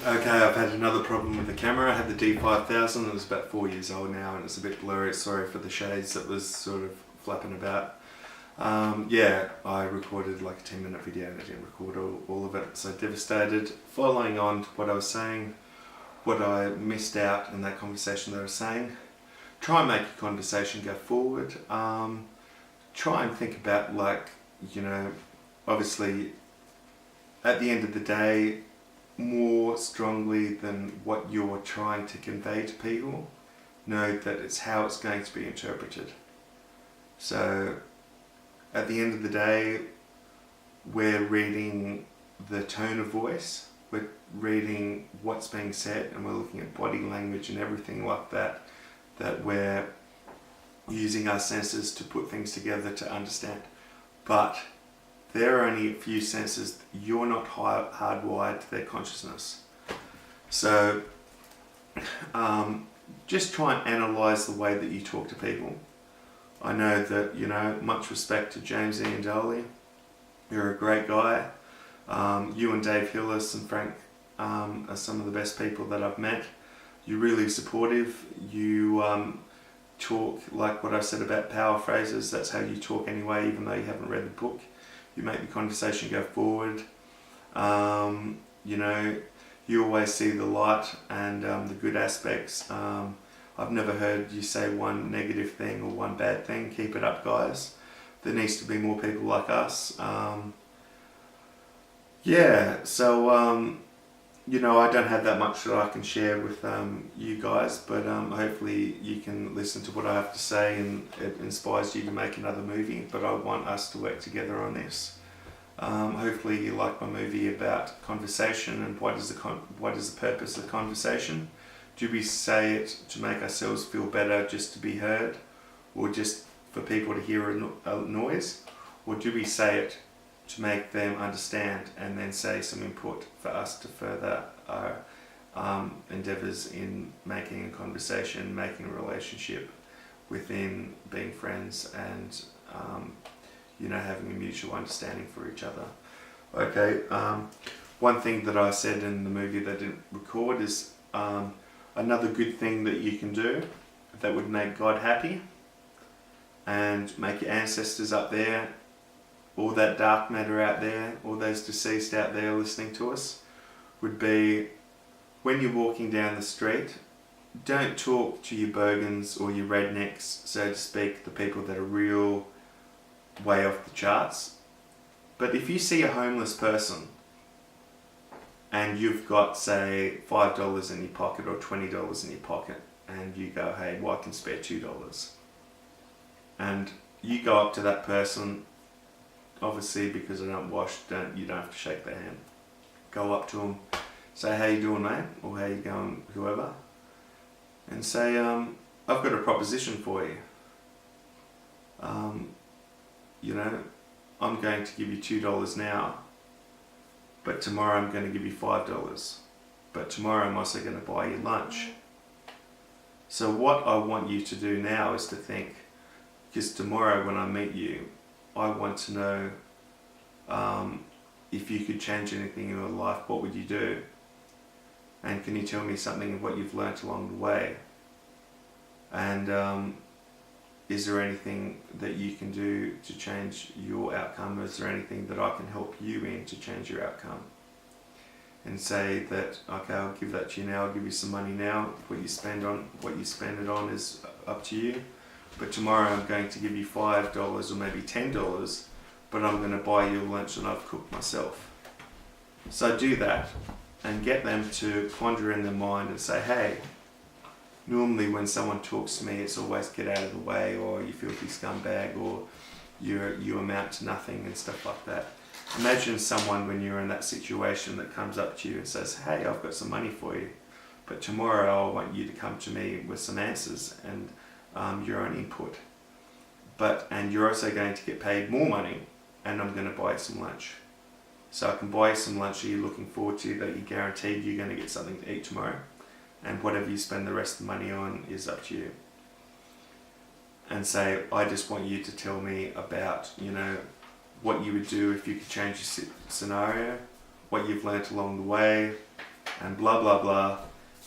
Okay, I've had another problem with the camera. I had the D5000, it was about 4 years old now and it's a bit blurry. Sorry for the shades that was sort of flapping about. Yeah, I recorded like a 10-minute video and I didn't record all of it, so devastated. Following on to what I was saying, what I missed out in that conversation that I was saying, try and make your conversation go forward. Try and think about, like, you know, obviously at the end of the day, more strongly than what you're trying to convey to people, know that it's how it's going to be interpreted. So at the end of the day, we're reading the tone of voice, we're reading what's being said, and we're looking at body language and everything like that, that we're using our senses to put things together to understand. But there are only a few senses, you're not hardwired to their consciousness. So just try and analyse the way that you talk to people. I know that, you know, much respect to James Ian Doley. You're a great guy. You and Dave Hillis and Frank are some of the best people that I've met. You're really supportive. You talk like what I said about power phrases. That's how you talk anyway, even though you haven't read the book. You make the conversation go forward. You know, you always see the light and the good aspects. I've never heard you say one negative thing or one bad thing. Keep it up, guys. There needs to be more people like us. Yeah, so you know, I don't have that much that I can share with you guys, but hopefully you can listen to what I have to say and it inspires you to make another movie. But I want us to work together on this. Hopefully you like my movie about conversation and what is the purpose of conversation. Do we say it to make ourselves feel better, just to be heard, or just for people to hear a noise? Or do we say it to make them understand and then say some input for us to further our endeavours in making a conversation, making a relationship within being friends and you know, having a mutual understanding for each other. Okay, one thing that I said in the movie that I didn't record is another good thing that you can do that would make God happy and make your ancestors up there, all that dark matter out there, all those deceased out there listening to us, would be when you're walking down the street, don't talk to your bogans or your rednecks, so to speak, the people that are real way off the charts. But if you see a homeless person and you've got, say, $5 in your pocket or $20 in your pocket, and you go, hey, well, I can spare $2. And you go up to that person, obviously because I don't wash, you don't have to shake their hand. Go up to them, say, how you doing, mate? Or how you going, whoever. And say, I've got a proposition for you. You know, I'm going to give you $2 now, but tomorrow I'm going to give you $5. But tomorrow I'm also going to buy you lunch. So what I want you to do now is to think, because tomorrow when I meet you, I want to know if you could change anything in your life, what would you do? And can you tell me something of what you've learnt along the way? And is there anything that you can do to change your outcome? Is there anything that I can help you in to change your outcome? And say that, okay, I'll give that to you now, I'll give you some money now, what you spend it on is up to you. But tomorrow I'm going to give you $5 or maybe $10, but I'm going to buy you lunch that I've cooked myself. So do that and get them to ponder in their mind and say, hey, normally when someone talks to me, it's always get out of the way, or you filthy scumbag, or you amount to nothing and stuff like that. Imagine someone when you're in that situation that comes up to you and says, hey, I've got some money for you, but tomorrow I want you to come to me with some answers and your own input. And you're also going to get paid more money, and I'm going to buy you some lunch. So I can buy you some lunch that you're looking forward to, that you're guaranteed you're going to get something to eat tomorrow. And whatever you spend the rest of the money on is up to you. And say, I just want you to tell me about, you know, what you would do if you could change your scenario, what you've learnt along the way, and blah blah blah,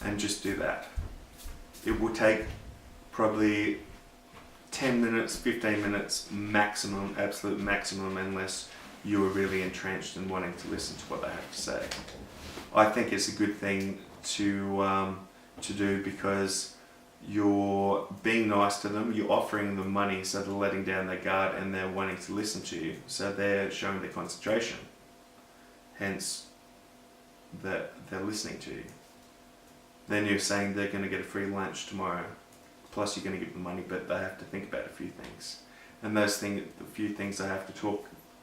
and just do that. It will take probably 10 minutes, 15 minutes maximum, absolute maximum, unless you are really entrenched in wanting to listen to what they have to say. I think it's a good thing to do, because you're being nice to them, you're offering them money, so they're letting down their guard and they're wanting to listen to you, so they're showing their concentration, hence that they're listening to you. Then you're saying they're going to get a free lunch tomorrow, plus you're going to give them money, but they have to think about a few things, and those things, the few things they have to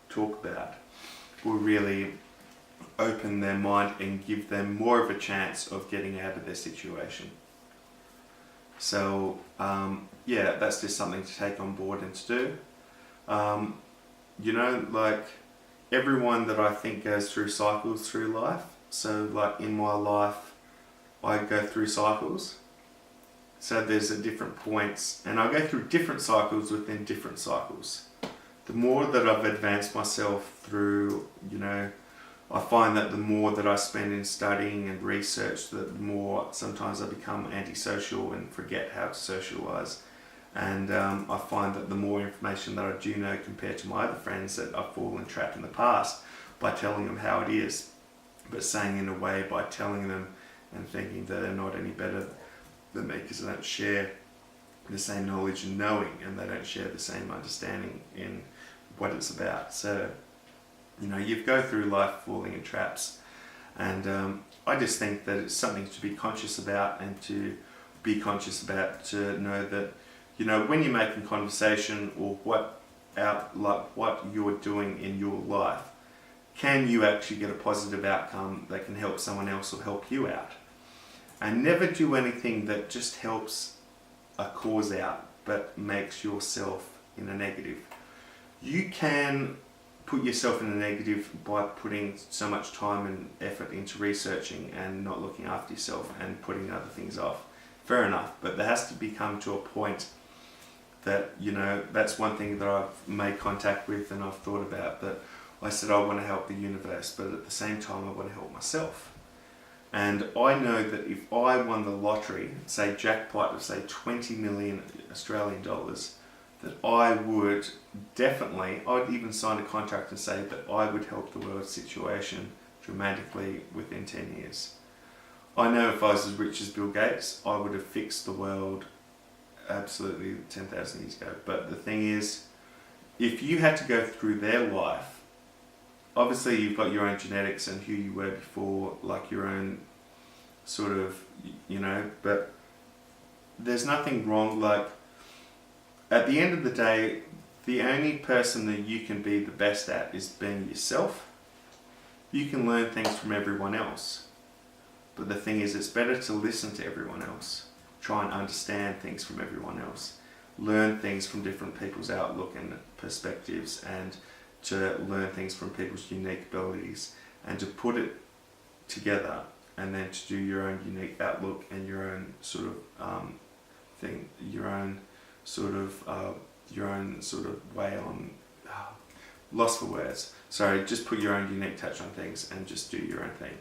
talk about, will really open their mind and give them more of a chance of getting out of their situation. So yeah, that's just something to take on board and to do. You know, like, everyone that I think goes through cycles through life. So like in my life, I go through cycles. So there's at different points, and I go through different cycles within different cycles. The more that I've advanced myself through, you know, I find that the more that I spend in studying and research, the more sometimes I become antisocial and forget how to socialise. And I find that the more information that I do know compared to my other friends, that I've fallen trapped in the past by telling them how it is, but saying in a way by telling them and thinking that they're not any better than me because they don't share the same knowledge and knowing, and they don't share the same understanding in what it's about. So, you know, you go through life falling in traps, and I just think that it's something to be conscious about, and to be conscious about, to know that, you know, when you're making conversation or what you're doing in your life, can you actually get a positive outcome that can help someone else or help you out? And never do anything that just helps a cause out but makes yourself in a negative. You can put yourself in a negative by putting so much time and effort into researching and not looking after yourself and putting other things off. Fair enough, but there has to become to a point that, you know, that's one thing that I've made contact with and I've thought about, that I said I want to help the universe, but at the same time I want to help myself. And I know that if I won the lottery, say jackpot of say 20 million Australian dollars, that I would definitely, I'd even sign a contract and say that I would help the world situation dramatically within 10 years. I know if I was as rich as Bill Gates, I would have fixed the world absolutely 10,000 years ago. But the thing is, if you had to go through their life, obviously you've got your own genetics and who you were before, like your own sort of, you know, but there's nothing wrong. Like, at the end of the day, the only person that you can be the best at is being yourself. You can learn things from everyone else, but the thing is, it's better to listen to everyone else, try and understand things from everyone else, learn things from different people's outlook and perspectives, and to learn things from people's unique abilities, and to put it together, and then to do your own unique outlook and your own sort of thing, your own sort of way on, lost for words. Sorry, just put your own unique touch on things and just do your own thing.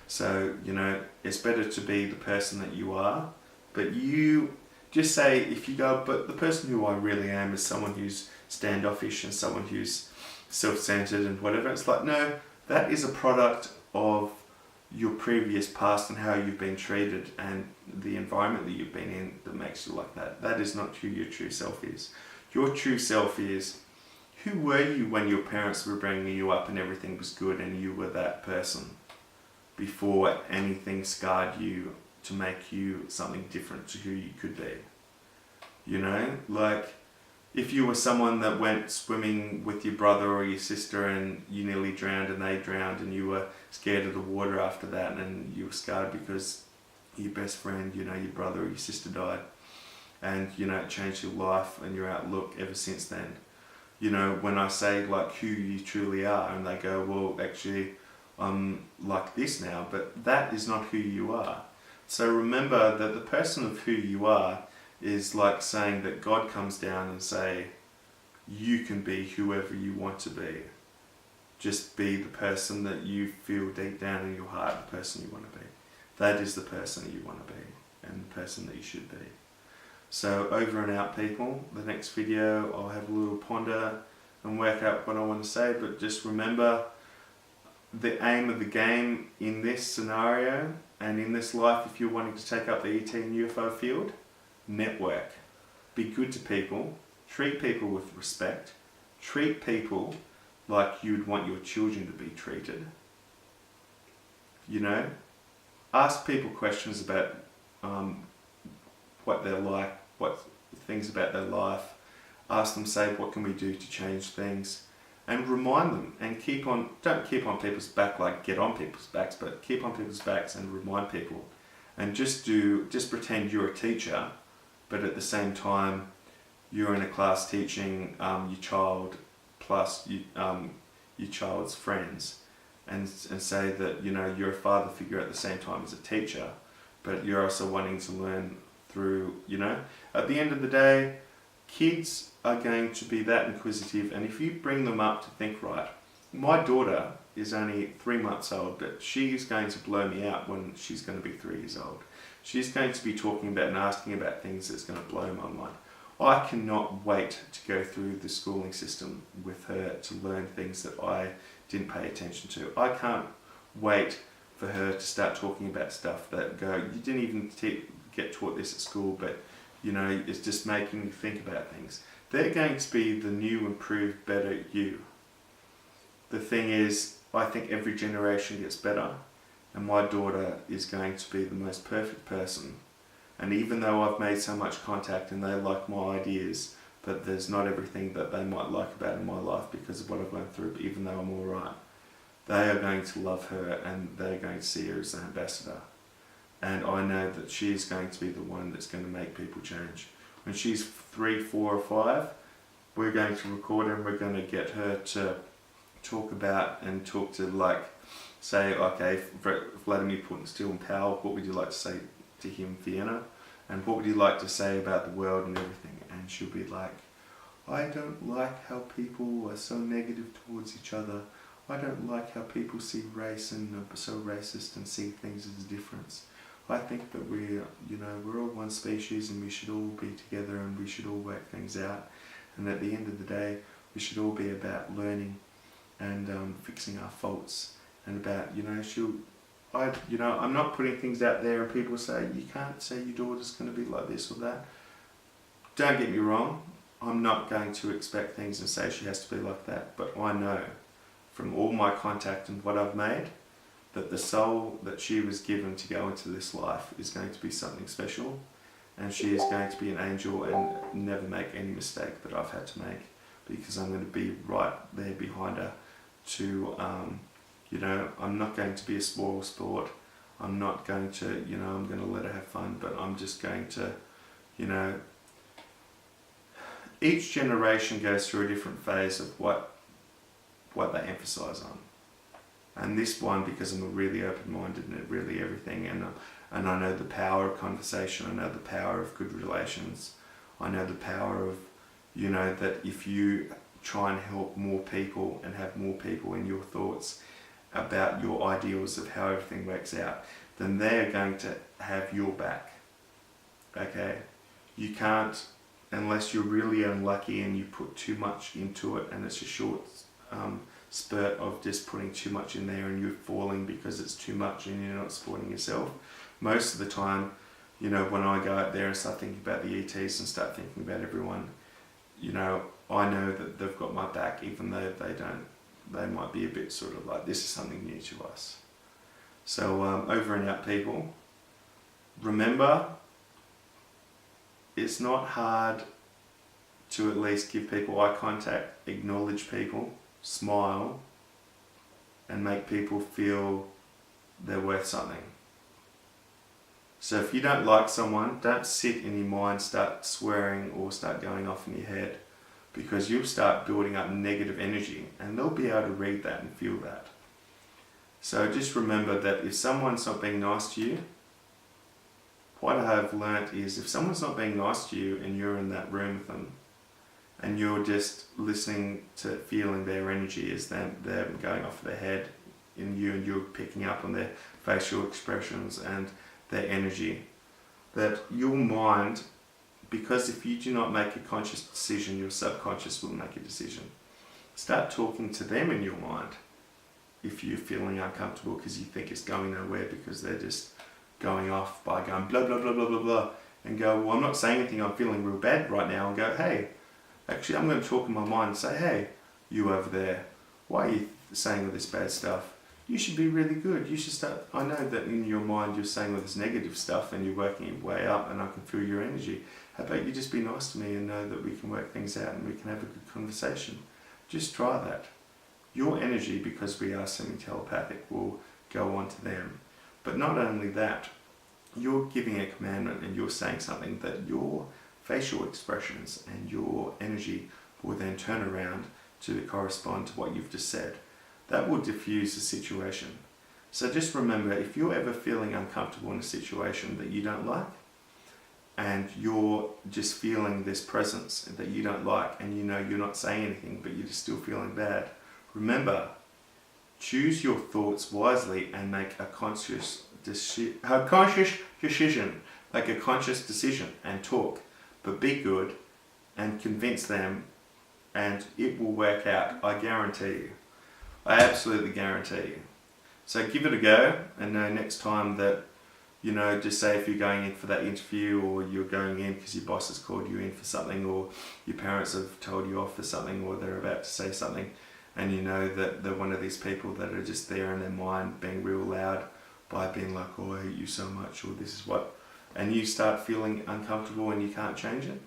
So, you know, it's better to be the person that you are, but you just say, if you go, but the person who I really am is someone who's standoffish and someone who's self-centered and whatever. It's like, no, that is a product of your previous past and how you've been treated and the environment that you've been in that makes you like that. That is not who your true self is. Your true self is, who were you when your parents were bringing you up and everything was good and you were that person before anything scarred you to make you something different to who you could be? You know, like, if you were someone that went swimming with your brother or your sister and you nearly drowned and they drowned and you were scared of the water after that, and you were scarred because your best friend, you know, your brother or your sister died, and, you know, it changed your life and your outlook ever since then. You know, when I say like who you truly are, and they go, well, actually I'm like this now, but that is not who you are. So remember that the person of who you are is like saying that God comes down and say, you can be whoever you want to be. Just be the person that you feel deep down in your heart, the person you want to be. that is the person that you want to be and the person that you should be. So over and out, people. The next video I'll have a little ponder and work out what I want to say, but just remember the aim of the game in this scenario and in this life, if you're wanting to take up the ET and UFO field, network. Be good to people, treat people with respect, treat people like you'd want your children to be treated. You know, ask people questions about what they're like, what things about their life. Ask them, say, what can we do to change things? And remind them, and don't keep on people's back like get on people's backs, but keep on people's backs and remind people. And just pretend you're a teacher, but at the same time, you're in a class teaching your child plus your child's friends. And say that, you know, you're a father figure at the same time as a teacher, but you're also wanting to learn through, you know, at the end of the day, kids are going to be that inquisitive, and if you bring them up to think right, my daughter is only 3 months old, but she's going to blow me out when she's going to be 3 years old. She's going to be talking about and asking about things that's going to blow my mind. I cannot wait to go through the schooling system with her to learn things that I didn't pay attention to. I can't wait for her to start talking about stuff that you didn't even get taught this at school, but you know, it's just making you think about things. They're going to be the new, improved, better you. The thing is, I think every generation gets better, and my daughter is going to be the most perfect person. And even though I've made so much contact and they like my ideas, but there's not everything that they might like about in my life because of what I've gone through, but even though I'm alright, they are going to love her and they're going to see her as an ambassador. And I know that she's going to be the one that's going to make people change. When she's 3, 4 or 5, we're going to record her and we're going to get her to talk to like, say, okay, Vladimir Putin's still in power, what would you like to say to him, Vienna? And what would you like to say about the world and everything? And she'll be like, I don't like how people are so negative towards each other. I don't like how people see race and are so racist and see things as a difference. I think that we're all one species and we should all be together and we should all work things out. And at the end of the day, we should all be about learning and fixing our faults and about, I'm not putting things out there and people say, you can't say your daughter's going to be like this or that. Don't get me wrong, I'm not going to expect things and say she has to be like that, but I know from all my contact and what I've made that the soul that she was given to go into this life is going to be something special, and she is going to be an angel and never make any mistake that I've had to make, because I'm going to be right there behind her to, I'm not going to be a spoil sport. I'm not going to, I'm going to let her have fun, but I'm just going to, each generation goes through a different phase of what they emphasise on. And this one, because I'm really open-minded and really everything, and I know the power of conversation, I know the power of good relations, I know the power of, that if you try and help more people and have more people in your thoughts about your ideals of how everything works out, then they're going to have your back. Okay? You can't, unless you're really unlucky and you put too much into it and it's a short spurt of just putting too much in there and you're falling because it's too much and you're not supporting yourself. Most of the time, when I go out there and start thinking about the ETs and start thinking about everyone, I know that they've got my back, even though they don't. They might be a bit sort of like, this is something new to us. So over and out, people. Remember, it's not hard to at least give people eye contact, acknowledge people, smile, and make people feel they're worth something. So if you don't like someone, don't sit in your mind, start swearing or start going off in your head, because you'll start building up negative energy and they'll be able to read that and feel that. So just remember that if someone's not being nice to you, what I have learnt is if someone's not being nice to you and you're in that room with them and you're just listening to feeling their energy as them going off their head in you, and you're picking up on their facial expressions and their energy. That your mind, because if you do not make a conscious decision, your subconscious will make a decision. Start talking to them in your mind if you're feeling uncomfortable because you think it's going nowhere, because they're just going off by going blah blah blah blah blah blah, and go, well, I'm not saying anything, I'm feeling real bad right now, and go, hey, actually I'm going to talk in my mind and say, hey, you over there, why are you saying all this bad stuff? You should be really good. You should start. I know that in your mind you're saying all this negative stuff and you're working your way up, and I can feel your energy. How about you just be nice to me and know that we can work things out and we can have a good conversation? Just try that. Your energy, because we are semi-telepathic, will go on to them. But not only that, you're giving a commandment and you're saying something that your facial expressions and your energy will then turn around to correspond to what you've just said. That will diffuse the situation. So just remember, if you're ever feeling uncomfortable in a situation that you don't like, and you're just feeling this presence that you don't like, and you know you're not saying anything, but you're just still feeling bad, remember, choose your thoughts wisely and make a conscious decision, like a conscious decision, and talk. But be good and convince them, and it will work out. I guarantee you. I absolutely guarantee you. So give it a go, and know next time that, just say if you're going in for that interview, or you're going in because your boss has called you in for something, or your parents have told you off for something, or they're about to say something, and you know that they're one of these people that are just there in their mind being real loud by being like, oh, I hate you so much, or this is what, and you start feeling uncomfortable and you can't change it,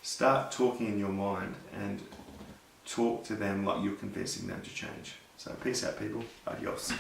start talking in your mind and talk to them like you're convincing them to change. So peace out, people. Adios.